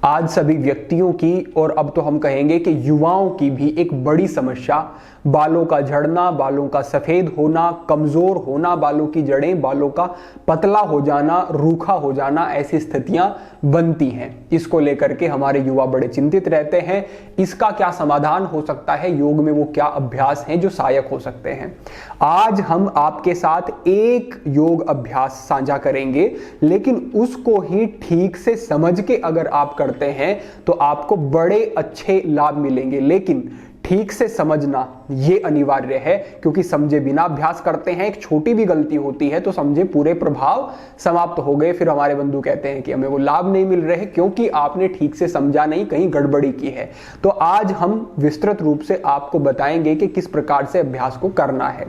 आज सभी व्यक्तियों की और अब तो हम कहेंगे कि युवाओं की भी एक बड़ी समस्या बालों का झड़ना, बालों का सफेद होना, कमजोर होना, बालों की जड़ें, बालों का पतला हो जाना, रूखा हो जाना, ऐसी स्थितियां बनती हैं। इसको लेकर के हमारे युवा बड़े चिंतित रहते हैं। इसका क्या समाधान हो सकता है, योग में वो क्या अभ्यास हैं जो सहायक हो सकते हैं। आज हम आपके साथ एक योग अभ्यास साझा करेंगे, लेकिन उसको ही ठीक से समझ के अगर आप करते हैं तो आपको बड़े अच्छे लाभ मिलेंगे। लेकिन ठीक से समझना यह अनिवार्य है, क्योंकि समझे बिना अभ्यास करते हैं, एक छोटी भी गलती होती है तो समझे पूरे प्रभाव समाप्त हो गए। फिर हमारे बंधु कहते हैं कि हमें वो लाभ नहीं मिल रहे क्योंकि आपने ठीक से समझा नहीं, कहीं गड़बड़ी की है। तो आज हम विस्तृत रूप से आपको बताएंगे कि किस प्रकार से अभ्यास को करना है।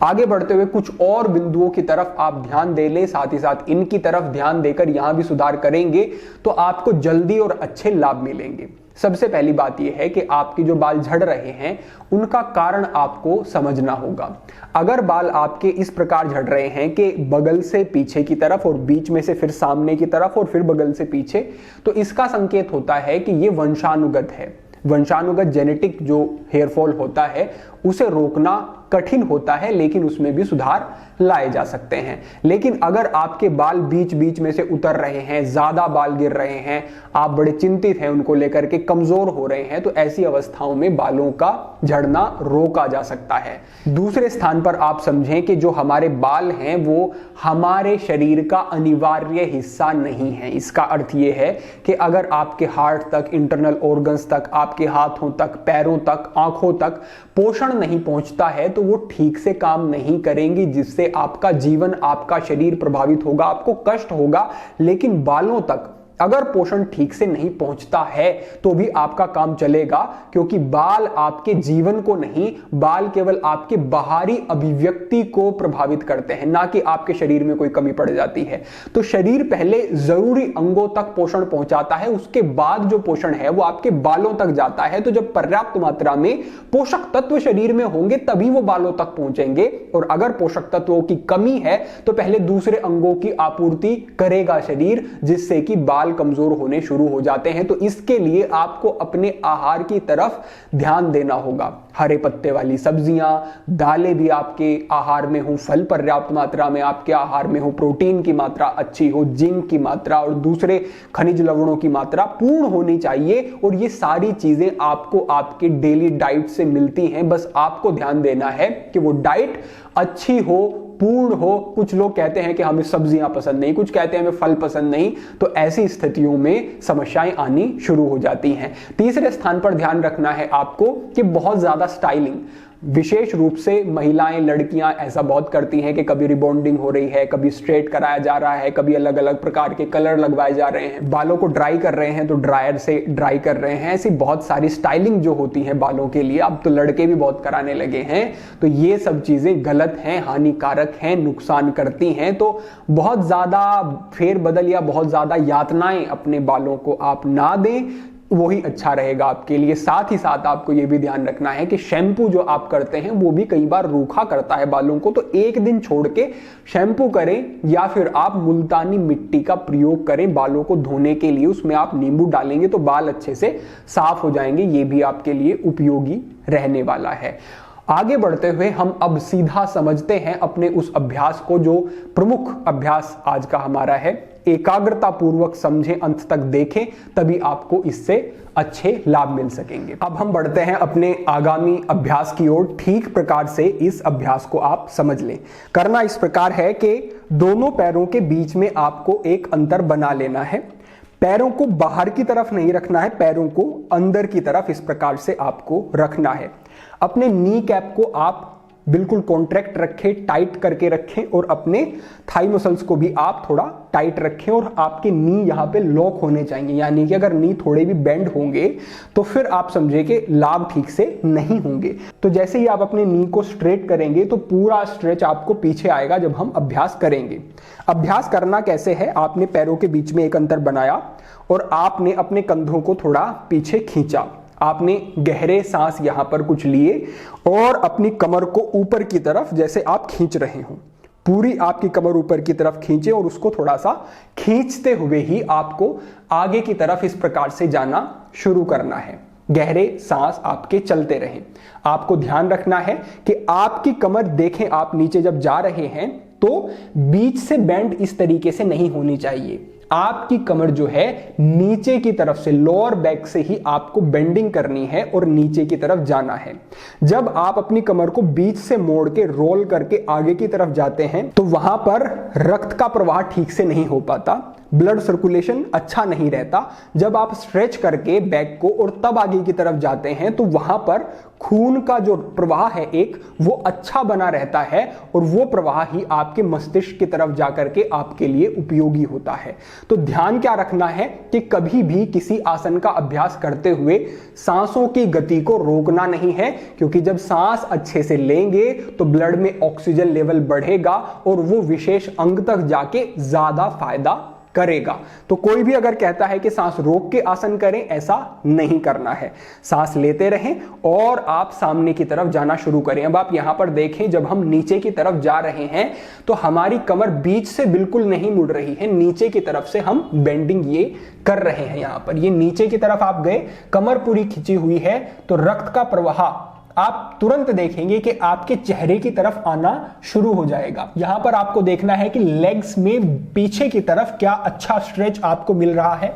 आगे बढ़ते हुए कुछ और बिंदुओं की तरफ आप ध्यान दे लें, साथ ही साथ इनकी तरफ ध्यान देकर यहां भी सुधार करेंगे तो आपको जल्दी और अच्छे लाभ मिलेंगे। सबसे पहली बात यह है कि आपके जो बाल झड़ रहे हैं उनका कारण आपको समझना होगा। अगर बाल आपके इस प्रकार झड़ रहे हैं कि बगल से पीछे की तरफ और बीच में से फिर सामने की तरफ और फिर बगल से पीछे, तो इसका संकेत होता है कि यह वंशानुगत है। वंशानुगत जेनेटिक जो हेयर फॉल होता है उसे रोकना कठिन होता है, लेकिन उसमें भी सुधार लाए जा सकते हैं। लेकिन अगर आपके बाल बीच बीच में से उतर रहे हैं, ज्यादा बाल गिर रहे हैं, आप बड़े चिंतित हैं उनको लेकर के, कमजोर हो रहे हैं, तो ऐसी अवस्थाओं में बालों का झड़ना रोका जा सकता है। दूसरे स्थान पर आप समझें कि जो हमारे बाल हैं वो हमारे शरीर का अनिवार्य हिस्सा नहीं है। इसका अर्थ यह है कि अगर आपके हार्ट तक, इंटरनल ऑर्गन्स तक, आपके हाथों तक, पैरों तक, आंखों तक पोषण नहीं पहुंचता है तो वो ठीक से काम नहीं करेंगी, जिससे आपका जीवन, आपका शरीर प्रभावित होगा, आपको कष्ट होगा। लेकिन बालों तक अगर पोषण ठीक से नहीं पहुंचता है तो भी आपका काम चलेगा, क्योंकि बाल आपके जीवन को नहीं, बाल केवल आपके बाहरी अभिव्यक्ति को प्रभावित करते हैं, ना कि आपके शरीर में कोई कमी पड़ जाती है। तो शरीर पहले जरूरी अंगों तक पोषण पहुंचाता है, उसके बाद जो पोषण है वो आपके बालों तक जाता है। तो जब पर्याप्त मात्रा में पोषक तत्व शरीर में होंगे तभी वो बालों तक पहुंचेंगे, और अगर पोषक तत्वों की कमी है तो पहले दूसरे अंगों की आपूर्ति करेगा शरीर, जिससे कि बाल कमजोर होने शुरू हो जाते हैं। तो इसके लिए आपको अपने आहार की तरफ ध्यान देना होगा। हरे पत्ते वाली सब्जियां, दालें भी आपके आहार में हो, फल पर्याप्त मात्रा में आपके आहार में हो, प्रोटीन की मात्रा अच्छी हो, जिंक की मात्रा और दूसरे खनिज लवणों की मात्रा पूर्ण होनी चाहिए। और ये सारी चीजें आपको आपके डेली डाइट से मिलती हैं, बस आपको ध्यान देना है कि वो डाइट अच्छी हो, पूर्ण हो। कुछ लोग कहते हैं कि हमें सब्जियां पसंद नहीं, कुछ कहते हैं हमें फल पसंद नहीं, तो ऐसी स्थितियों में समस्याएं आनी शुरू हो जाती हैं। तीसरे स्थान पर ध्यान रखना है आपको कि बहुत ज्यादा स्टाइलिंग, विशेष रूप से महिलाएं, लड़कियां ऐसा बहुत करती हैं कि कभी रिबॉन्डिंग हो रही है, कभी स्ट्रेट कराया जा रहा है, कभी अलग अलग प्रकार के कलर लगवाए जा रहे हैं, बालों को ड्राई कर रहे हैं तो ड्रायर से ड्राई कर रहे हैं। ऐसी बहुत सारी स्टाइलिंग जो होती है बालों के लिए, अब तो लड़के भी बहुत कराने लगे हैं। तो ये सब चीजें गलत हैं, हानिकारक हैं, नुकसान करती हैं। तो बहुत ज्यादा फेरबदल या बहुत ज्यादा यातनाएं अपने बालों को आप ना दें, वही अच्छा रहेगा आपके लिए। साथ ही साथ आपको यह भी ध्यान रखना है कि शैम्पू जो आप करते हैं वो भी कई बार रूखा करता है बालों को, तो एक दिन छोड़ के शैम्पू करें, या फिर आप मुल्तानी मिट्टी का प्रयोग करें बालों को धोने के लिए। उसमें आप नींबू डालेंगे तो बाल अच्छे से साफ हो जाएंगे। ये भी आपके लिए उपयोगी रहने वाला है। आगे बढ़ते हुए हम अब सीधा समझते हैं अपने उस अभ्यास को, जो प्रमुख अभ्यास आज का हमारा है। एकाग्रता पूर्वक समझें, अंत तक देखें, तभी आपको इससे अच्छे लाभ मिल सकेंगे। अब हम बढ़ते हैं अपने आगामी अभ्यास की ओर। ठीक प्रकार से इस अभ्यास को आप समझ लें। करना इस प्रकार है कि दोनों पैरों के बीच में आपको एक अंतर बना लेना है। पैरों को बाहर की तरफ नहीं रखना है, पैरों को अंदर की तरफ इस प्रकार से आपको रखना है। अपने नी कैप को आप बिल्कुल कॉन्ट्रैक्ट रखें, टाइट करके रखें, और अपने थाई मसल्स को भी आप थोड़ा टाइट रखें, और आपके नी यहाँ पे लॉक होने चाहिए। यानी कि अगर नी थोड़े भी बेंड होंगे तो फिर आप समझे कि लाभ ठीक से नहीं होंगे। तो जैसे ही आप अपने नी को स्ट्रेट करेंगे तो पूरा स्ट्रेच आपको पीछे आएगा जब हम अभ्यास करेंगे। अभ्यास करना कैसे है, आपने पैरों के बीच में एक अंतर बनाया और आपने अपने कंधों को थोड़ा पीछे खींचा। आपने गहरे सांस यहां पर कुछ लिए और अपनी कमर को ऊपर की तरफ जैसे आप खींच रहे हो, पूरी आपकी कमर ऊपर की तरफ खींचे और उसको थोड़ा सा खींचते हुए ही आपको आगे की तरफ इस प्रकार से जाना शुरू करना है। गहरे सांस आपके चलते रहें। आपको ध्यान रखना है कि आपकी कमर, देखें आप नीचे जब जा रहे हैं तो बीच से बेंड इस तरीके से नहीं होनी चाहिए। आपकी कमर जो है नीचे की तरफ से, लोअर बैक से ही आपको बेंडिंग करनी है और नीचे की तरफ जाना है। जब आप अपनी कमर को बीच से मोड़ के रोल करके आगे की तरफ जाते हैं तो वहां पर रक्त का प्रवाह ठीक से नहीं हो पाता, ब्लड सर्कुलेशन अच्छा नहीं रहता। जब आप स्ट्रेच करके बैक को और तब आगे की तरफ जाते हैं तो वहां पर खून का जो प्रवाह है वो अच्छा बना रहता है और वो प्रवाह ही आपके मस्तिष्क की तरफ जाकर के आपके लिए उपयोगी होता है। तो ध्यान क्या रखना है कि कभी भी किसी आसन का अभ्यास करते हुए सांसों की गति को रोकना नहीं है, क्योंकि जब सांस अच्छे से लेंगे तो ब्लड में ऑक्सीजन लेवल बढ़ेगा और वो विशेष अंग तक जाके ज्यादा फायदा करेगा। तो कोई भी अगर कहता है कि सांस रोक के आसन करें, ऐसा नहीं करना है। सांस लेते रहें और आप सामने की तरफ जाना शुरू करें। अब आप यहां पर देखें, जब हम नीचे की तरफ जा रहे हैं तो हमारी कमर बीच से बिल्कुल नहीं मुड़ रही है, नीचे की तरफ से हम बेंडिंग ये कर रहे हैं। यहां पर ये नीचे की तरफ आप गए, कमर पूरी खिंची हुई है तो रक्त का प्रवाह आप तुरंत देखेंगे कि आपके चेहरे की तरफ आना शुरू हो जाएगा। यहां पर आपको देखना है कि लेग्स में पीछे की तरफ क्या अच्छा स्ट्रेच आपको मिल रहा है।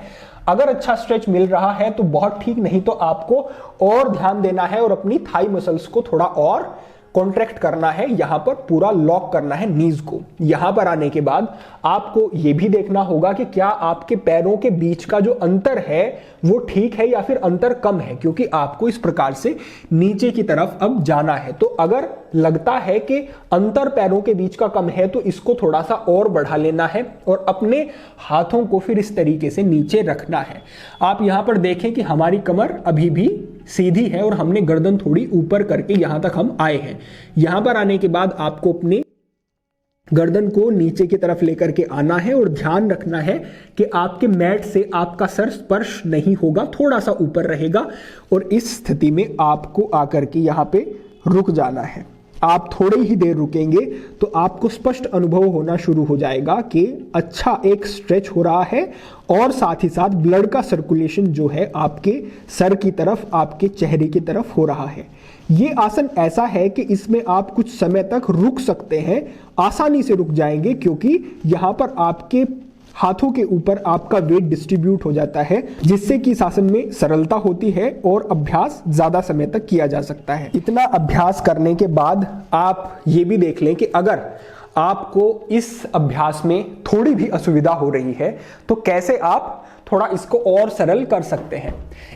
अगर अच्छा स्ट्रेच मिल रहा है तो बहुत ठीक, नहीं तो आपको और ध्यान देना है और अपनी थाई मसल्स को थोड़ा और कॉन्ट्रैक्ट करना है, यहां पर पूरा लॉक करना है नीज को। यहां पर आने के बाद आपको यह भी देखना होगा कि क्या आपके पैरों के बीच का जो अंतर है वो ठीक है या फिर अंतर कम है, क्योंकि आपको इस प्रकार से नीचे की तरफ अब जाना है। तो अगर लगता है कि अंतर पैरों के बीच का कम है तो इसको थोड़ा सा और बढ़ा लेना है और अपने हाथों को फिर इस तरीके से नीचे रखना है। आप यहां पर देखें कि हमारी कमर अभी भी सीधी है और हमने गर्दन थोड़ी ऊपर करके यहां तक हम आए हैं। यहां पर आने के बाद आपको अपने गर्दन को नीचे की तरफ लेकर के आना है और ध्यान रखना है कि आपके मैट से आपका सर स्पर्श नहीं होगा, थोड़ा सा ऊपर रहेगा। और इस स्थिति में आपको आकर के यहां पे रुक जाना है। आप थोड़ी ही देर रुकेंगे तो आपको स्पष्ट अनुभव होना शुरू हो जाएगा कि अच्छा एक स्ट्रेच हो रहा है और साथ ही साथ ब्लड का सर्कुलेशन जो है आपके सर की तरफ, आपके चेहरे की तरफ हो रहा है। ये आसन ऐसा है कि इसमें आप कुछ समय तक रुक सकते हैं, आसानी से रुक जाएंगे, क्योंकि यहां पर आपके हाथों के ऊपर आपका वेट डिस्ट्रीब्यूट हो जाता है, जिससे कि इस आसन में सरलता होती है और अभ्यास ज्यादा समय तक किया जा सकता है। इतना अभ्यास करने के बाद आप ये भी देख लें कि अगर आपको इस अभ्यास में थोड़ी भी असुविधा हो रही है तो कैसे आप थोड़ा इसको और सरल कर सकते हैं।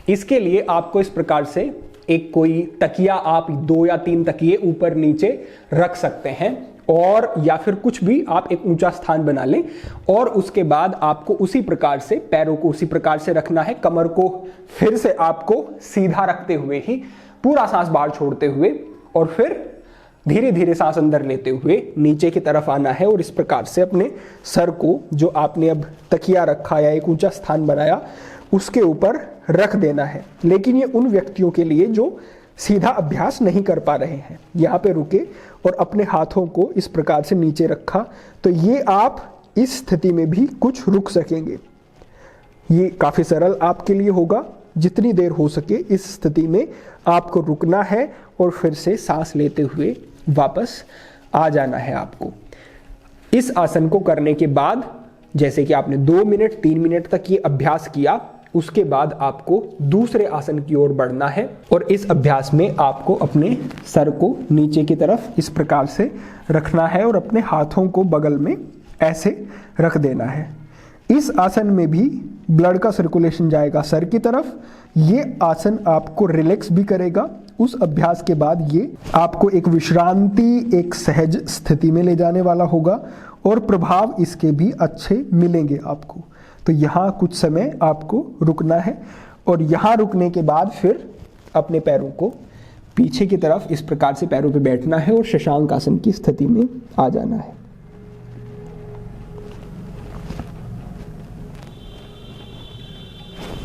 इसके लिए आपको इस प्रकार से एक कोई तकिया, आप 2 या 3 तकिए ऊपर नीचे रख सकते हैं और या फिर कुछ भी आप एक ऊंचा स्थान बना लें और उसके बाद आपको उसी प्रकार से पैरों को उसी प्रकार से रखना है। कमर को फिर से आपको सीधा रखते हुए ही पूरा सांस बाहर छोड़ते हुए और फिर धीरे धीरे सांस अंदर लेते हुए नीचे की तरफ आना है और इस प्रकार से अपने सर को, जो आपने अब तकिया रखा या एक ऊंचा स्थान बनाया, उसके ऊपर रख देना है। लेकिन ये उन व्यक्तियों के लिए जो सीधा अभ्यास नहीं कर पा रहे हैं। यहाँ पे रुके और अपने हाथों को इस प्रकार से नीचे रखा, तो ये आप इस स्थिति में भी कुछ रुक सकेंगे। ये काफ़ी सरल आपके लिए होगा। जितनी देर हो सके इस स्थिति में आपको रुकना है और फिर से सांस लेते हुए वापस आ जाना है आपको। इस आसन को करने के बाद, जैसे कि आपने 2 मिनट 3 मिनट तक ये अभ्यास किया, उसके बाद आपको दूसरे आसन की ओर बढ़ना है और इस अभ्यास में आपको अपने सर को नीचे की तरफ इस प्रकार से रखना है और अपने हाथों को बगल में ऐसे रख देना है। इस आसन में भी ब्लड का सर्कुलेशन जाएगा सर की तरफ। ये आसन आपको रिलैक्स भी करेगा। उस अभ्यास के बाद ये आपको एक विश्रांति, एक सहज स्थिति में ले जाने वाला होगा और प्रभाव इसके भी अच्छे मिलेंगे आपको। तो यहाँ कुछ समय आपको रुकना है और यहाँ रुकने के बाद फिर अपने पैरों को पीछे की तरफ इस प्रकार से पैरों पे बैठना है और शशांक आसन की स्थिति में आ जाना है।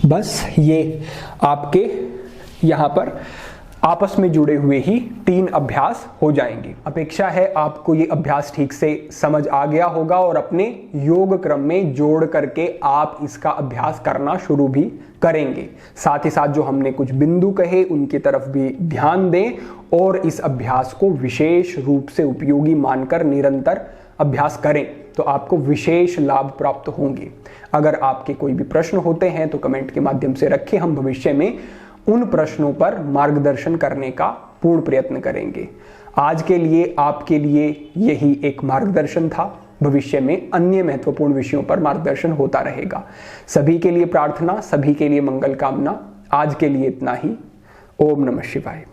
बस ये आपके यहाँ पर आपस में जुड़े हुए ही 3 अभ्यास हो जाएंगे। अपेक्षा है आपको ये अभ्यास ठीक से समझ आ गया होगा और अपने योग क्रम में जोड़ करके आप इसका अभ्यास करना शुरू भी करेंगे। साथ ही साथ जो हमने कुछ बिंदु कहे उनकी तरफ भी ध्यान दें और इस अभ्यास को विशेष रूप से उपयोगी मानकर निरंतर अभ्यास करें तो आपको विशेष लाभ प्राप्त होंगे। अगर आपके कोई भी प्रश्न होते हैं तो कमेंट के माध्यम से रखें, हम भविष्य में उन प्रश्नों पर मार्गदर्शन करने का पूर्ण प्रयत्न करेंगे। आज के लिए आपके लिए यही एक मार्गदर्शन था। भविष्य में अन्य महत्वपूर्ण विषयों पर मार्गदर्शन होता रहेगा। सभी के लिए प्रार्थना, सभी के लिए मंगल कामना। आज के लिए इतना ही। ओम नमः शिवाय।